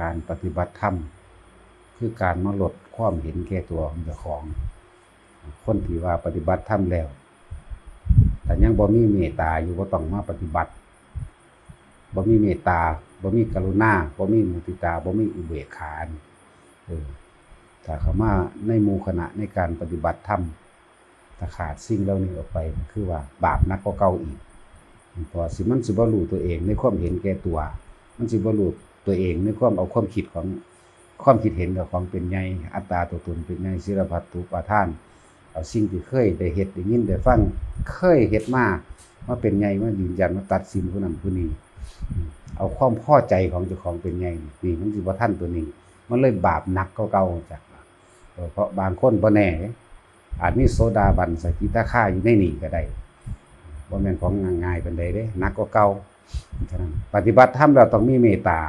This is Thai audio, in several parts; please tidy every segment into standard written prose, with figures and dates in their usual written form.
การปฏิบัติธรรมคือการมาลดความเห็นแก่ตัวของเจ้าของคนที่ว่าปฏิบัติธรรมแล้วแต่ยังบ่มีเมตตาอยู่ก็ต้องมาปฏิบัติบ่มีเมตตาบ่มีกรุณาบ่มีมุทิตาบ่มีอุเบกขาถ้าเข้ามาในหมู่คณะในการปฏิบัติธรรมถ้าขาดสิ่งเหล่านี้ออกไปคือว่าบาปหนักกว่าเก่าอีกเพราะมันสิบ่รู้ตัวเองในความเห็นแก่ตัวมันสิบ่รู้ตัวเองในความเอาความคิดเห็นกับของเป็นใหญ่อัตตาตัวตนเป็นใหญ่ศิลปัตตุปาทานเอาสิ่งที่เคยได้เฮ็ดได้ยินได้ฟังเคยเฮ็ดมาเป็นใหญ่มายืนยันมาตัดสินผู้นั้นผู้นี้เอาความพอใจของเจ้าของเป็นใหญ่นี่มันสิบ่ทันตัวนี้มันเลยบาปหนักกว่าเก่าจักเพราะบางคนบ่แน่อาจมีโสดาบันสกิทาคาอยู่ในนี้ก็ได้บ่แม่นของง่ายๆปานใดเด้หนักกว่าเก่าฉะนั้นปฏิบัติธรรมแล้วต้องมีเมตตา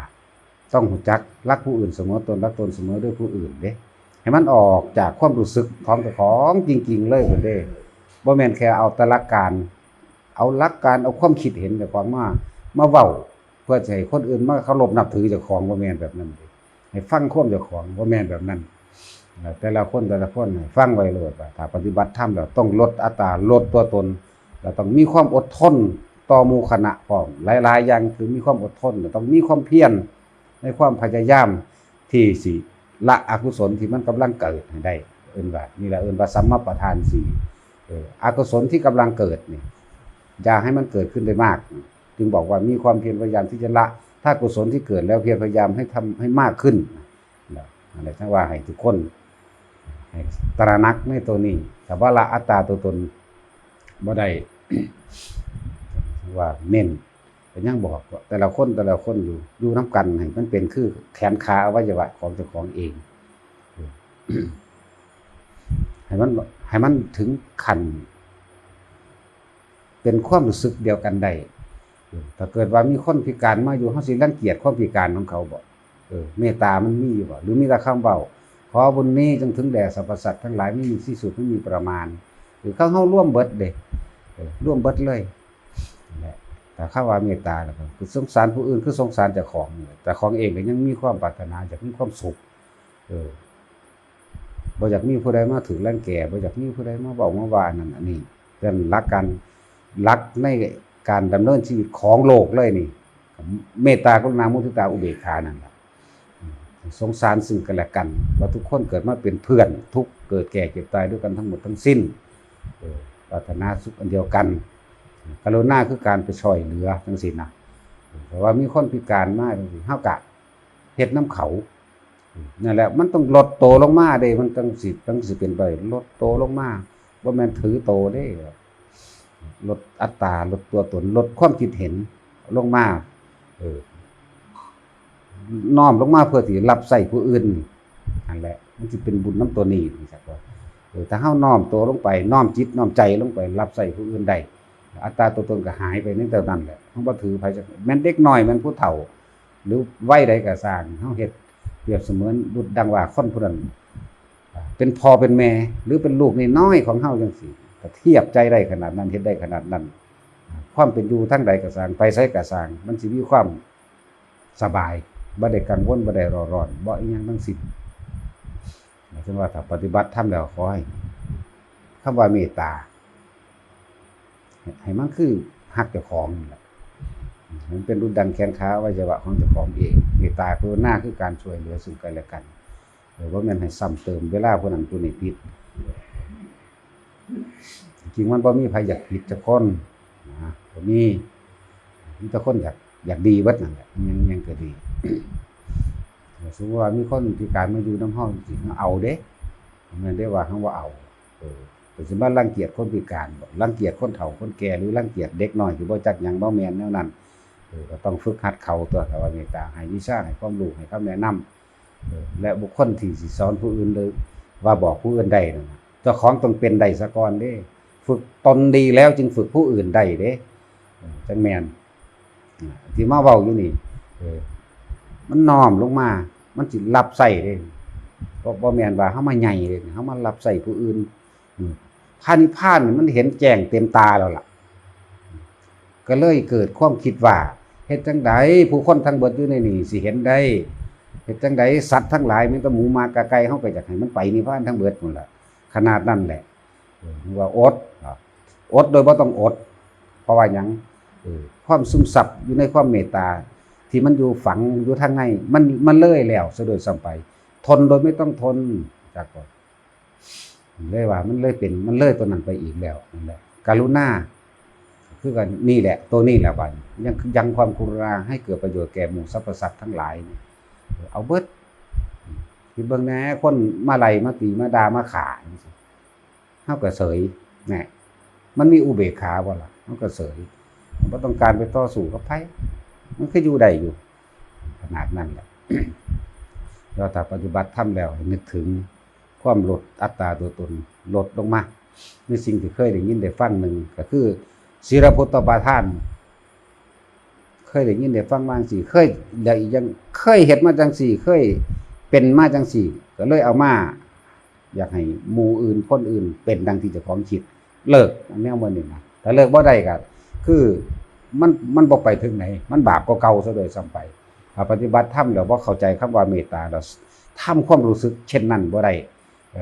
ต้องรู้จักรักผู้อื่นเสมอตนรักตนเสมอด้วยผู้อื่นเด้ให้มันออกจากความรู้สึกของเจ้าของจริงๆเลยพุ่นเด้บ่แม่นแค่เอาแต่หลักการเอาความคิดเห็นเจ้าของมาเว้าเพื่อให้คนอื่นมาเคารพนับถือเจ้าของบ่แม่นแบบนั้นเด้ให้ฟังความเจ้าของบ่แม่นแบบนั้นแต่ละคนฟังไว้โลดว่าถ้าปฏิบัติธรรมแล้วต้องลดอัตตาลดตัวตนแล้วต้องมีความอดทนต่อหมู่คณะพร้อมหลายๆอย่างคือมีความอดทนต้องมีความเพียรในความพยายามที่สิละอกุศลที่มันกำลังเกิดให้ได้เอิ้นว่านี่แหละเอิ้นว่าสัมมาประธาน4อกุศลที่กำลังเกิดนี่อย่าให้มันเกิดขึ้นได้มากจึงบอกว่ามีความเพียรพยายามที่จะละถ้ากุศลที่เกิดแล้วเพียรพยายามให้ทำให้มากขึ้นอะไรทั้งว่าให้ทุกคนให้ตระหนักในตัวนี้แต่ว่าละอัตตาตัวตนบ่ได้ ว่าเน้นแต่ยังบอกว่าแต่ละคนอยู่น้ำกันให้มันเป็นคือแขนขาอวัยวะของเจ้าของเอง ให้มันถึงขั้นเป็นความรู้สึกเดียวกันได้ถ้าเกิดว่ามีคนพิการมาอยู่เฮาสิรังเกียจความพิการของเขาบ่เมตตามันมีอยู่บ่หรือมีแต่คำเว้าขอบุญนี้จงถึงแด่สรรพสัตว์ทั้งหลายไม่มีที่สุดไม่มีประมาณหรือเขาเฮาร่วมเบิดเด้ร่วมเบิดเลยแต่ข้าว่าเมตตาแล้วก็คือสงสารผู้อื่นคือสงสารเจ้าของแต่ของเองก็ยังมีความปรารถนาอยากมีความสุขบ่อยากมีผู้ใดมาถึงรังแกบ่อยากมีผู้ใดมาเว้ามาว่านั่นอันนี้เป็นหลักในการดำเนินชีวิตของโลกเลยนี่เมตตากรุณามุทิตาอุเบกขานั่นแหละสงสารซึ่งกันและกันว่าทุกคนเกิดมาเป็นเพื่อนทุกเกิดแก่เจ็บตายด้วยกันทั้งหมดทั้งสิ้นปรารถนาสุขอันเดียวกันกรุณาคือการไปช่วยเหลือจังซี่นะแต่ว่ามีคนพิการมาจังซี่เฮากะเฮ็ดน้ำเขานั่นแหละมันต้องลดโตลงมาเด้มันต้องสิเป็นไปลดโตลงมาบ่แม่นถือโตเด้ลดอัตตาลดตัวตนลดความคิดเห็นลงมาน้อมลงมาเพื่อที่รับใช้ผู้อื่นนั่นแหละมันสิเป็นบุญน้ำตัวนี้จักว่าถ้าเฮาน้อมตัวลงไปน้อมจิตน้อมใจลงไปรับใช้ผู้อื่นได้อัตตาตัวตนก็หายไปในแต่นั้นแหละเฮาบ่ถือไผจักแม่นเด็กน้อยแม่นผู้เฒ่าหรือวัยใดก็สร้างเฮาเฮ็ดเปรียบเสมือนดุจดังว่าคนผู้นั้นเป็นพ่อเป็นแม่หรือเป็นลูกน้อยของเฮาจังซี่ก็เทียบใจได้ขนาดนั้นเฮ็ดได้ขนาดนั้นความเป็นอยู่ทั้งใดก็สร้างไปไสก็สร้างมันสิมีความสบายบ่ได้กังวลบ่ได้ร้อนบ่อีหยังทั้งสิ้นหมายถึงว่าถ้าปฏิบัติธรรมแล้วขอให้คำว่าเมตตาให้มันคือฮักเจ้าของนี่แหละมันเป็นดุจดังแขนขาอวัยวะของเจ้าของเองเมตตากรุณาคือการช่วยเหลือซึ่งกันและกันบ่แม่นให้ซ้ำเติมเวลาผู้นั้นผู้นี้ผิดจริงมันบ่มีไผอยากผิดจักคนนะบ่มีแต่คนอยากดีเบิดนั่นแหละยังก็ดีสมมุติว่ามีคนพิการมาอยู่นำเฮาจริงๆเอาเด้แม่นได้ว่าเฮาบ่เอาแต่สิมารังเกียจคนพิการบ่รังเกียจคนเฒ่าคนแก่หรือรังเกียจเด็กน้อยที่บ่จักหยังบ่แม่นแนวนั้นก็ต้องฝึกหัดเขาตัวถ้าว่าเมตตาให้วิชาให้ความรู้ให้คำแนะนำและบุคคลที่สิสอนผู้อื่นเลยว่าบอกผู้อื่นได้นั่นเจ้าของต้องเป็นได้ซะก่อนเด้ฝึกตนดีแล้วจึงฝึกผู้อื่นได้เด้จังแม่นที่มาเว้าอยู่นี่มันน้อมลงมามันสิรับใช้เด้บ่แม่นว่าเฮามาใหญ่เด้เฮามารับใช้ผู้อื่นพระนิพพานมันเห็นแจ้งเต็มตาแล้วล่ะก็เลยเกิดความคิดว่าเฮ็ดจังได๋ผู้คนทั้งเบิดอยู่ในนี่สิเห็นได้ เฮ็ดจังไดสัตว์ทั้งหลายแม้แต่หมูหมากะไก่เฮาก็อยากให้มันไปนิพพานทั้งเบิดนั่นล่ะขนาดนั้นแหละว่าอดอดโดยบ่ต้องอดเพราะว่าหยังความซึมซับอยู่ในความเมตตาที่มันอยู่ฝังอยู่ทางในมันเลยแล้วซะโดยซ้ำไปทนโดยไม่ต้องทนจากก่อนเลยว่ามันเลยเป็นมันเลยตัวนั้นไปอีกแล้วนั่นแหละกรุณาคือกันนี่แหละตัวนี้แหละบัดยังความกรุณาให้เกิดประโยชน์แก่หมู่สรรพสัตว์ทั้งหลายเอาเบิดคือเบิ่งแหน่คนมาไล่มาตีมาด่ามาข่าเฮาก็เสยแหน่มันมีอุเบกขาบ่ล่ะเฮาก็เสยบ่ต้องการไปต่อสู้กับไผมันคืออยู่ได้อยู่ขนาดนั้นแหละ เราถ้าปฏิบัติธรรมแล้วให้นึกถึงความลดอัตตาตัวตนลดลงมาในสิ่งที่เคยได้ยินได้ฟังหนึ่งก็คือศีลพุทธปาทานเคยได้ยินได้ฟังมาจังซี่เคยแล้วอีกยังเคยเฮ็ดมาจังซี่เคยเป็นมาจังซี่ก็เลยเอามาอยากให้หมู่อื่นคนอื่นเป็นดังที่เจ้าของคิดเลิกแนวบ่นี้นะถ้าเลิกบ่ได้ก็คือมันบ่ไปถึงไหนมันบาปกว่าเก่าซะโดยซ้ำไปปฏิบัติธรรมแล้วบ่เข้าใจคำว่าเมตตาแล้วทำความรู้สึกเช่นนั้นบ่ได้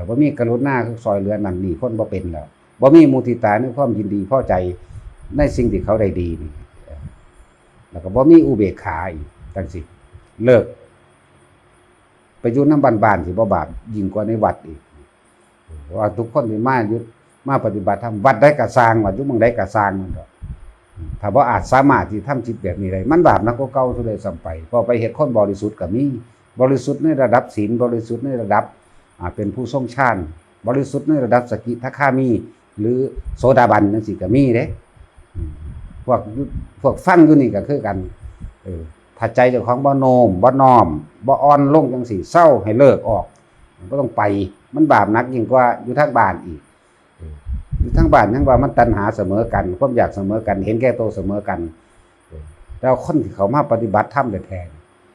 บ่มีกรุณาซอยเหลือนั่นนี่คนบ่เป็นแล้วบ่มีมุทิตาในความยินดีพอใจในสิ่งที่เขาได้ดีนี่แล้วก็บ่มีอุเบกขาอีกจังซี่เลิกไปอยู่นำบ้านๆสิบ่บาปยิ่งกว่าในวัดอีกว่าทุกคนที่มาปฏิบัติธรรมวัดใดก็สร้างวัดอยู่เมืองใดก็สร้างนั่นดอกถ้าบ่อาจสามารถที่ทำจิตแบบนี้ได้มันบาปนักกว่าเก่าซะเลยซ้ำไปพอไปเฮ็ดคนบริสุทธิ์ก็มีบริสุทธิ์ในระดับศีลบริสุทธิ์ในระดับเป็นผู้ทรงฌานบริสุทธิ์ในระดับสกิทาคามีหรือโสดาบันจังซี่ก็มีเด้พวกฟังอยู่นี่ก็คือกันถ้าใจเจ้าของบ่โน้มบ่น้อมบ่อ่อนลงจังซี่เศร้าให้เลิกออกบ่ต้องไปมันบาปหนักยิ่งกว่าอยู่ทางบ้านอีกอยู่ทางบ้านยังว่ามันตัณหาเสมอกันความอยากเสมอกันเห็นแก่ตัวเสมอกันแล้วคนที่เขามาปฏิบัติธรรมแท้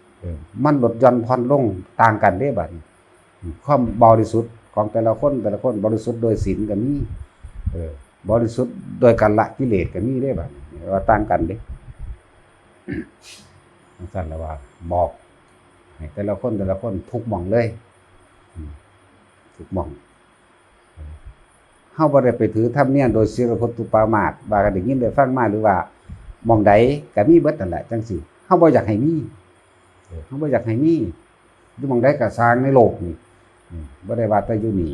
ๆมันลดหย่อนผ่อนลงต่างกันเด้บัดนี้ความบริสุทธิ์ของแต่ละคนบริสุทธิ์โดยศีลก็มีบริสุทธิ์โดยการละกิเลสก็มีเด้บัดนี้ว่าต่างกันเด้สั่นแล้วว่าบอกให้แต่ละคนทุกหม่องเลยทุกหม่องเฮาบ่ได้ไปถือธรรมเนียมโดยศีลพุทธุปามาสต์ว่าก็ได้ยินได้ฟังมาหรือว่าหม่องใดก็มีเบิดนั่นแหละจังซี่เฮาบ่อยากให้มีอยู่หม่องใดก็สร้างในโลกนี่บ่ได้ว่าแต่อยู่นี่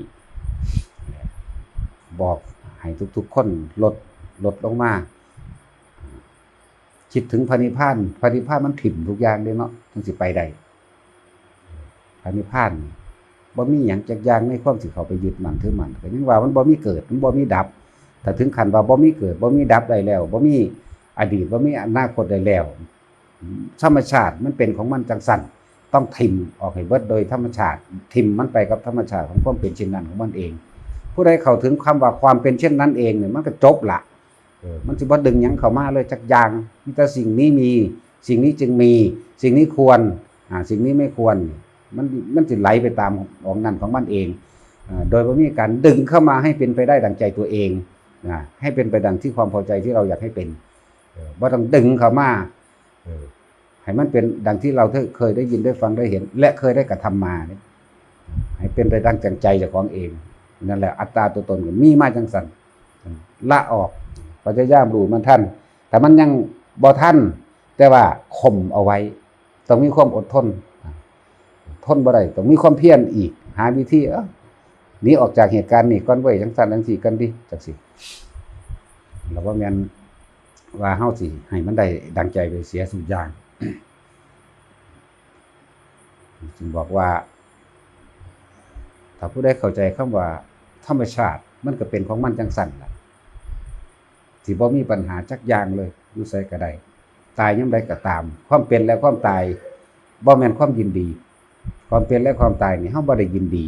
บอกให้ทุกๆคนลดลงมาคิดถึงพระนิพพานมันถิ่มทุกอย่างเด้เนาะจังสิไปได้พระนิพพานบ่มีหยังจักอย่างในความสิเข้าไปยึดมั่นถือมั่นก็ยังว่ามันบ่มีเกิดมันบ่มีดับถ้าถึงขั้นว่าบ่มีเกิดบ่มีดับได้แล้วบ่มีอดีตบ่มีอนาคตได้แล้วธรรมชาติมันเป็นของมันจังสั่นต้องถิ่มออกให้เบิดโดยธรรมชาติถิ่มมันไปกับธรรมชาติของความเป็นเช่นนั้นของมันเองผู้ใดเข้าถึงคำว่าความเป็นเช่นนั้นเองเนี่ยมันก็จบละมันสิบ่ดึงหยังเข้ามาเลยจักอย่างมีแต่สิ่งนี้มีสิ่งนี้จึงมีสิ่งนี้ควรสิ่งนี้ไม่ควรมันสิไหลไปตามของนั้นของมันเองโดยบ่มีการดึงเข้ามาให้เป็นไปได้ดังใจตัวเองให้เป็นไปดังที่ความพอใจที่เราอยากให้เป็นบ่ต้องดึงเข้ามาให้มันเป็นดังที่เราเคยได้ยินได้ฟังได้เห็นและเคยได้กระทำมาให้เป็นไปดังใจเจ้าของเองนั่นแหละอัตตาตัวตนก็มีมาจังซั่นละออกพยายามรู้มันทันแต่มันยังบ่ทันแต่ว่าข่มเอาไว้ต้องมีความอดทนทนบ่ได้ต้องมีความเพียรอีกหาวิธีหนีออกจากเหตุการณ์นี้ก่อนไว้จังซั่นจังซี่กันดิจังซี่แล้วว่าแม่นว่าเฮาสิให้มันได้ดังใจไปเสียทุกอย่างจึงบอกว่าถ้าผู้ใดเข้าใจคำว่าธรรมชาติมันก็เป็นของมันจังซั่นล่ะสิบ่มีปัญหาจักอย่างเลยอยู่ไสก็ได้ตายยามใดก็ตามความเป็นและความตายบ่แม่นความยินดีความเป็นและความตายนี่เฮาบ่ได้ยินดี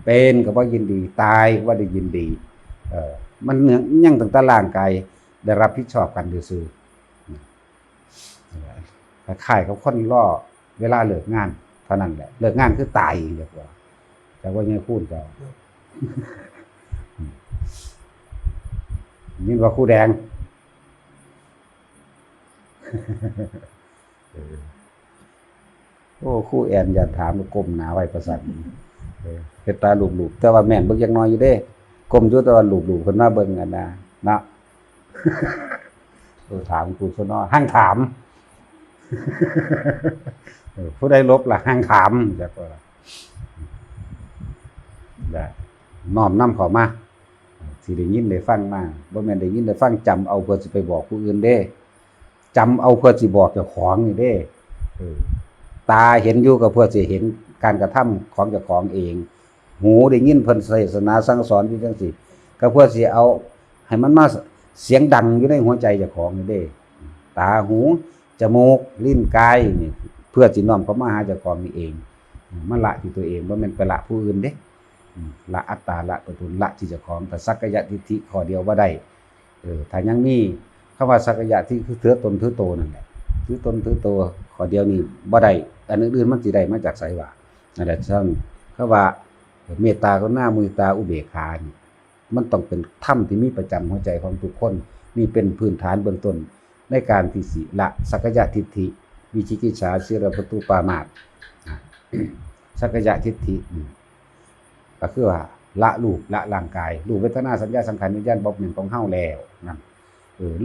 เป็นก็บ่ยินดีตายก็บ่ได้ยินดีมันเหนือยังตั้งแต่ร่างกายได้รับผิดชอบกันซื่อๆคล้ายๆกับคนรอเวลาเลิกงานเท่านั้นแหละเลิกงานคือตายเรียกว่าแต่ว่ายังพูดเจ้านี่ว่าคู่แดง โอ้ครูแอนอย่าถามก้มหน้าไว้ประสันเฮ็ดตาลูบๆแต่ว่าแม่นเบิ่งยังน้อยอยู่เด้ก้มอยู่แต่ว่าลูบๆเพิ่นมาเบิ่งกันนะเนาะถามครูซะเนาะห้างถามผู้ใดลบล่ะห้างถามจักว่าได้น้อมนำเข้ามาสิได้ยินได้ฟังมาบ่แม่นได้ยินได้ฟังจำเอาเพื่อสิไปบอกผู้อื่นเด้จำเอาเพื่อสิบอกเจ้าของนี่เด้ตาเห็นอยู่ก็เพื่อสิเห็นการกระทำของเจ้าของเองหูได้ยินเพิ่นเทศนาสั่งสอนอยู่จังซี่ก็เพื่อสิเอาให้มันมาเสียงดังอยู่ในหัวใจเจ้าของนี่เด้ตาหูจมูกลิ้นกายนี่เพื่อสิน้อมเข้ามาหาเจ้าของนี่เองมันละที่ตัวเองบ่แม่นไปละผู้อื่นเด้ละอัตตาละตัวตนละที่เจ้าของแต่สักกายทิฏฐิข้อเดียวบ่ได้ถ้ายังมีคำว่าสักกายทิฏฐิคือถือตนถือโตนั่นแหละถือตนถือโตข้อเดียวนี่บ่ได้อันอื่นๆมันสิได้มาจากไสวะนั่นแหละท่านเขาว่าเมตตากรุณามุทิตาอุเบกขานี่มันต้องเป็นธรรมที่มีประจำหัวใจของทุกคนนี่เป็นพื้นฐานเบื้องต้นในการที่สิละสักกายทิฏฐิวิจิกิจฉาศีลปตุปามาสสักกายทิฏฐิก็คือว่าละรูปละร่างกายรูปเวทนาสัญญาสังขารวิญญาณบ่เป็นของเฮาแล้วนั่น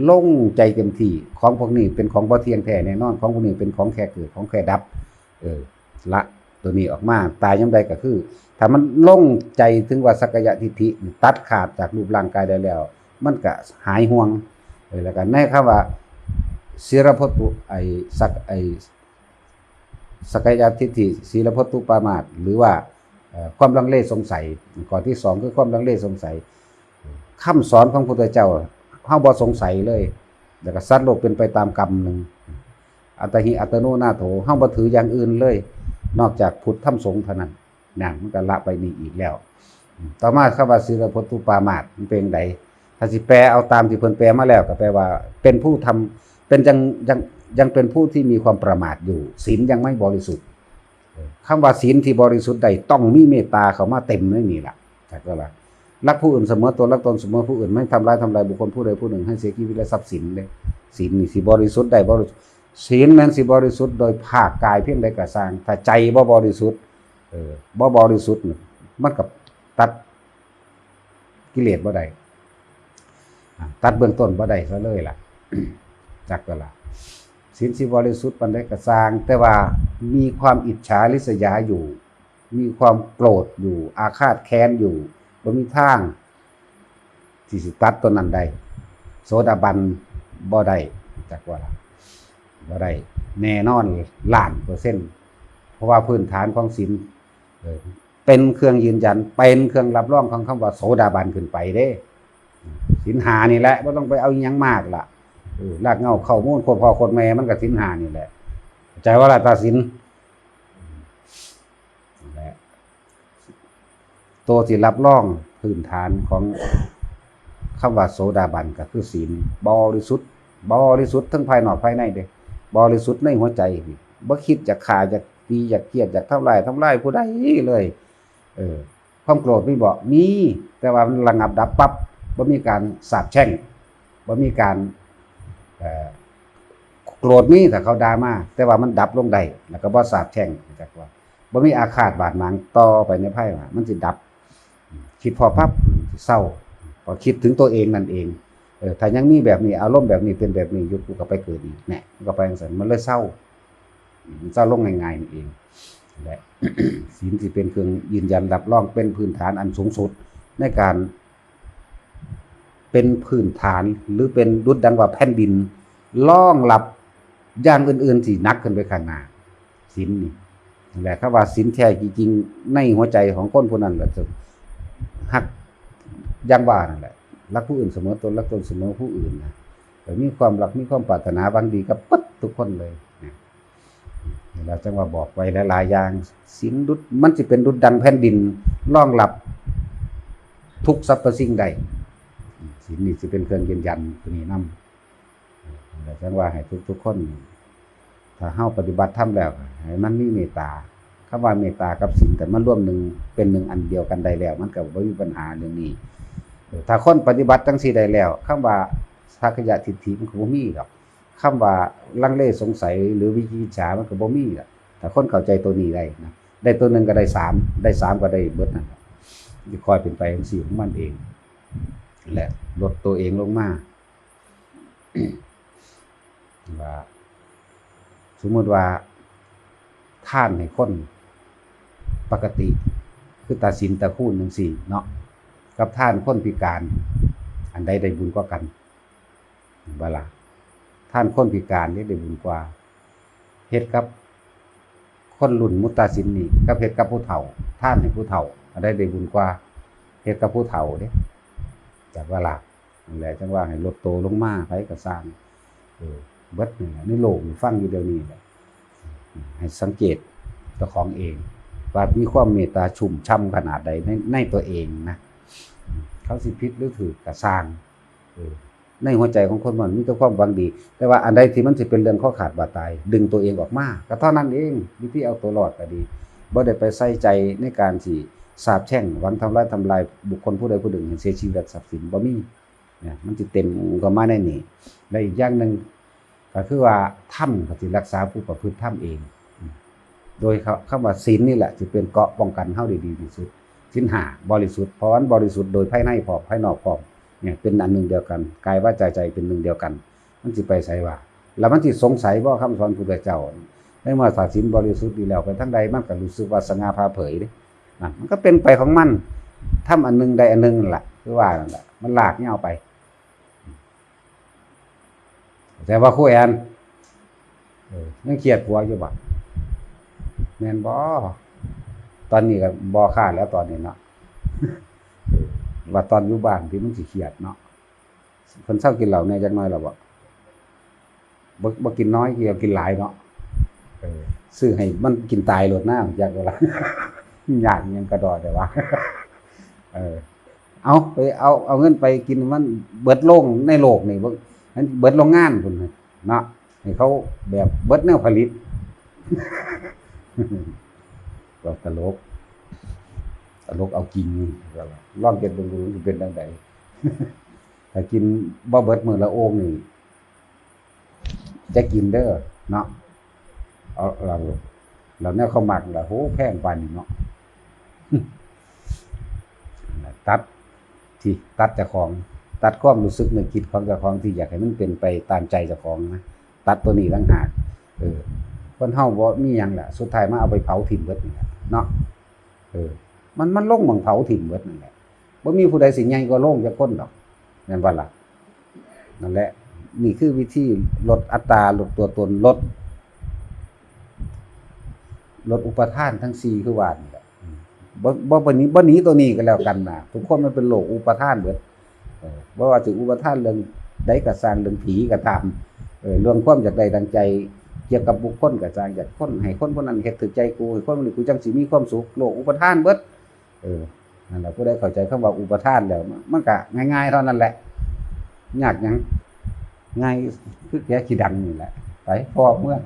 ลงใจเต็มที่ของพวกนี้เป็นของบ่เที่ยงแท้แน่นอนของพวกนี้เป็นของแค่เกิดของแค่ดับละตัวนี้ออกมาตายยามใดก็คือถ้ามันลงใจถึงว่าสักกายทิฏฐิตัดขาดจากรูปร่างกายได้แล้วมันก็หายห่วงแล้วกันในคำว่าศีลพตุสักกายทิฏฐิศีลพตุปามาสหรือว่าความลังเลสงสัยข้อที่2คือความลังเลสงสัยคำสอนของพระพุทธเจ้าเฮาบ่สงสัยเลยแล้วก็สัตว์โลกเป็นไปตามกรรมนึงอัตหิอัตโนนาโถเฮาบ่ถืออย่างอื่นเลยนอกจากพุทธธรรมสงฆ์เท่านั้นนั่นมันก็ละไปนี่อีกแล้วต่อมาคำว่าศีลพตุปามาสมันเป็นใดถ้าสิแปลเอาตามที่เพิ่นแปลมาแล้วก็แปลว่าเป็นผู้ทำเป็นยังเป็นผู้ที่มีความประมาทอยู่ศีลยังไม่บริสุทธิ์คำว่าศีลที่บริสุทธิ์ใดต้องมีเมตตาเข้ามาเต็มในนี่ล่ะจักว่ารักผู้อื่นเสมอตนรักตนเสมอผู้อื่นไม่ทำร้ายบุคคลผู้ใดผู้หนึ่งให้เสียชีวิตและทรัพย์สินเลยศีลนี่สิบริสุทธิ์ใดบริสุทธิ์ศีลนั้นสิบริสุทธิ์โดยภาคกายเพียงใดก็สร้างถ้าใจบ่บริสุทธิ์บ่บริสุทธิ์มันกับตัดกิเลสบ่ได้ตัดเบื้องต้นบ่ได้ซะเลยล่ะจักว่าล่ะศีลสิบริสุทธิ์ปานใดก็สร้างแต่ว่ามีความอิจฉาริษยาอยู่มีความโกรธอยู่อาฆาตแค้นอยู่บ่มีทางที่สิตัดตัวนั้นได้โสดาบันบ่ได้จักว่าล่ะบ่ได้แน่นอน1,000,000%เพราะว่าพื้นฐานของศีลเป็นเครื่องยืนยันเป็นเครื่องรับรองของคำว่าโสดาบันขึ้นไปเด้ศีล5นี่แหละบ่ต้องไปเอาอีหยังมากล่ะรากเหง้าเข้ามูลโคตรพ่อโคตรแม่มันก็ศีล5นี่แหละใจว่าล่ะตาศีลและตัวที่รับรองพื้นฐานของคำว่าโสดาบันก็คือศีลบริสุทธิ์ทั้งภายนอกภายในเด้บริสุทธิ์ในหัวใจบ่คิดจะฆ่าจะตีจะเกลียดจะทำลายผู้ใดเลยความโกรธมีบ่มีแต่ว่ามันระงับดับปั๊บบ่มีการสาปแช่งบ่มีการโกรธมีถ้าเขาด่ามาแต่ว่ามันดับลงได้แล้วก็บ่สาปแช่งจักว่าบ่มีอาฆาตบาดหมางต่อไปในภายหลังมันสิดับคิดพอปั๊บเศร้าพอคิดถึงตัวเองนั่นเองถ้ายังมีแบบนี้อารมณ์แบบนี้เป็นแบบนี้ยุคก็ไปเกิดอีกแหน่ก็ไปจังซั่นมันเลยเศร้าลงง่ายๆนี่เองและศีลสิเป็นเครื่องยืนยันรับรองเป็นพื้นฐานอันสูงสุดในการเป็นพื้นฐานหรือเป็นดุจดังว่าแผ่นดินรองรับอย่างอื่นๆที่หนักขึ้นไปข้างหน้าศีลนี่แหละครับว่าศีลแท้จริงๆในหัวใจของคนผู้นั้นก็จะฮักอย่างว่านั่นแหละรักผู้อื่นเสมอตนรักตนเสมอผู้อื่นนะแต่มีความรักมีความปรารถนาหวังดีกับปึ๊ดทุกคนเลยเราจังว่าบอกไว้หลายๆอย่างศีลดุจมันสิเป็นดุจดังแผ่นดินรองรับทุกสรรพสิ่งใดศีลนี่สิเป็นเครื่องยืนยันตัวนี้นำเราจังว่าให้ทุกคนถ้าเฮาปฏิบัติธรรมแล้วให้มันมีเมตตาคำว่าเมตตากับศีลแต่มันร่วมหนึ่งเป็นหนึ่งอันเดียวกันได้แล้วมันก็บ่มีปัญหาเรื่องนี้ถ้าคนปฏิบัติจังซี่ได้แล้วคำว่าสักกายทิฏฐิมันก็บ่มีดอกคำว่าลังเลสงสัยหรือวิจิกิจฉามันก็บ่มีดอก ถ้าคนเข้าใจตัวนี้ได้นะได้ตัวหนึ่งก็ได้สามได้สามก็ได้เบิดนั่นจะคอยเป็นไปจังซี่ของมันเองและลดตัวเองลงมาว่าสมมติว่าท่านให้คนปกติคือตาสินตาคูนจังซี่เนาะกับท่านคนพิการอันใดได้บุญกว่ากันบ่ล่ะท่านคนพิการนี่ได้บุญกว่าเฮ็ดกับคนรุ่นมุตตาสินนี่กับเฮ็ดกับผู้เฒ่าท่านให้ผู้เฒ่าอันใดได้บุญกว่าเฮ็ดกับผู้เฒ่าเด้จากว่าล่ะนั่นแหละจังว่าให้ลดโตลงมาไผก็สร้างเบิดนี่ในโลกนี่ฟังอยู่เดี๋ยวนี้แหละให้สังเกตเจ้าของเองว่ามีความเมตตาชุ่มช่ำขนาดใดในตัวเองนะเขาสิผิดหรือถูกก็สร้างในหัวใจของคนมันมีแต่ความหวังดีแต่ว่าอันใดที่มันสิเป็นเรื่องข้อขาดบาดตายดึงตัวเองออกมาก็เท่านั้นเองวิธีเอาตัวรอดก็ดีบ่ได้ไปใส่ใจในการสิสาปแช่งหวังทำลายบุคคลผู้ใดผู้หนึ่งให้เสียชีวิตทรัพย์สินบ่มีเนี่ยมันสิเต็มก็มาในนี่และอีกอย่างนึงก็คือว่าธรรมก็สิรักษาผู้ประพฤติธรรมเองโดยคำว่าศีลนี่แหละจะเป็นเกราะป้องกันเฮาได้ดีที่สุดศีล5บริสุทธิ์เพราะว่าบริสุทธิ์โดยภายในพร้อมภายนอกพร้อมเนี่ยเป็นอันหนึ่งเดียวกันกายวาจาใจเป็นหนึ่งเดียวกันมันสิไปไสว่าแล้วมันสิสงสัยบ่คำสอนพุทธเจ้าในเมื่อศีลบริสุทธิ์ดีแล้วไปทั้งใดมันก็รู้สึกว่าสง่าผ่าเผยเด้นั่นมันก็เป็นไปของมันทำอันนึงใดอันนึงนั่นล่ะคือว่านั่นล่ะมันลากยาวไปแต่ว่าครูแอนยังเครียดผัวอยู่บ่แม่นบ่ตอนนี้ก็บ่คาดแล้วตอนนี้เนาะว่าตอนอยู่บ้านที่มันสิเครียดเนาะเพิ่นเช้ากินเหล้าแน่จักหน่อยแล้วบ่กินน้อยกินหลายเนาะซื้อให้มันกินตายโลดหน้าอยากว่าอยากยังกระดอแต่ว่าเอาไปเอาเงินไปกินมันเบิดโรงในโลกนี่เบิดโรงงานพุ่นเนาะให้เขาแบบเบิดแนวผลิตก็ตลกเอากินก็ลองเก็บดูสิเป็นจังได๋ถ้ากินบ่เบิดมื้อละโอ่งนี่จะกินเด้อเนาะเอาเราแนวเขามักล่ะโหแพงปานนี้เนาะตัดเจ้าของตัดความรู้สึกนึกคิดของเจ้าของที่อยากให้มันเป็นไปตามใจเจ้าของนะตัดตัวนี้ต่างหากคนเฮาบ่มีหยังล่ะสุดท้ายมาเอาไปเผาถิ่มเบิดนี่แหละเนาะมันลงหม้องเผาถิ่มเบิดนั่นแหละบ่มีผู้ใดสิใหญ่กว่าโลกจักคนดอกแม่นบ่ล่ะนั่นแหละนี่คือวิธีลดอัตราลดตัวตนลดอุปทานทั้ง4คือว่านี่แหละบ่หนีตัวนี้ก็แล้วกันน่ะทุกคนมันเป็นโลกอุปทานเบิดบ่ว่าสิอุปทานเรื่องใดก็สร้างเรื่องผีก็ตามเรื่องความอยากได้ดังใจเกี่ยวกับบุคคลก็สร้างอยากคนให้คนผู้นั้นเฮ็ดถูกใจกูให้คนนี้กูจังสิมีความสุขโลกอุปทานเบิดนั่นแหละผู้ใดเข้าใจคำว่าอุปทานแล้วมันก็ง่ายๆเท่านั้นแหละยากหยังง่ายคือแค่ขี้ดังนี่แหละไปพอเมื่อ